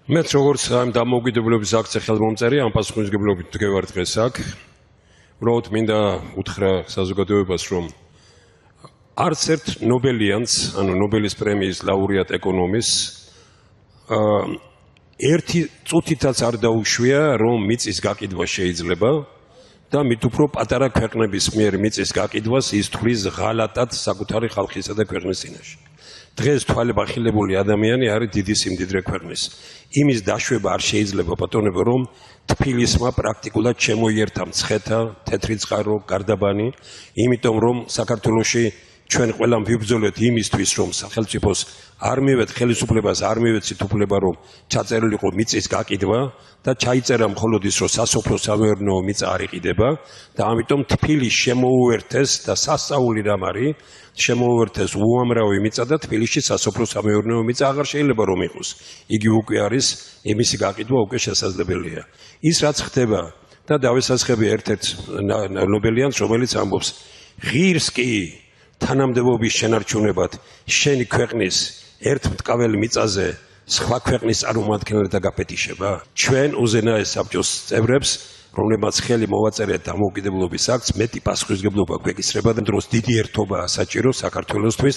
მეც როგორც ამ დამოუკიდებლობის აქცია ხელმომწერი, ამ პასუხისმგებლობით ვდგევარ დღეს აქ. უბრალოდ მინდა უთხრა საზოგადოებას, რომ არც ერთ ნობელიანს, ანუ ნობელის პრემიის ლაურეატ ეკონომისტს ერთი წუთითაც არ დაუშვია, რომ მიწის გაკიდვა შეიძლება და მით უფრო პატარა ქვეყნების მიერ მიწის გაკიდვას ის თვლის ღალატად საკუთარი ხალხისა და ქვეყნის წინაშე. დღეს თვალებ ახილებული ადამიანი არის დიდი სიმდიდრე ქვეყნის. იმის დაშვება არ შეიძლება ბატონებო, რომ თბილისმა პრაქტიკულად შემოიერთა მცხეთა, თეთრი წყარო, გარდაბანი, იმიტომ რომ საქართველოში ჩვენ ყველამ ვიბრძოლეთ იმისთვის, რომ სახელმწიფოს არ მივეთ ხელისუფლებას, არ მივეცით უფლება, რომ ჩაწერილიყო მიწის გაკიდვა და ჩაიწერა მხოლოდ ის, რომ სასოფლო-სამეურნეო მიწა არ იყიდება და ამიტომ თბილისს შემოუერთეს და სასწაული რამ არის, შემოუერთეს უამრავი მიწა და თბილისში სასოფლო-სამეურნეო მიწა აღარ შეიძლება რომ იყოს. იგი უკვე არის, იმისი გაკიდვა უკვე შესაძლებელია. ის რაც ხდება და დავესაცხები ერთ-ერთ ნობელიანს, რომელიც ამბობს, ღირს კი თანამდებობის შენარჩუნებად შენი ქვეყნის ერთმტკაველ მიწაზე სხვა ქვეყნის წარმომადგენელთა გაპეტიშება. ჩვენ უზენაეს საბჭოს წევრებს, რომლებმაც ხელი მოვაწერეთ დამოუკიდებლობის აქტს, მეტი პასუხისმგებლობა გვეკისრება და დროს დიდი ერთობაა საჭირო საქართველოსთვის.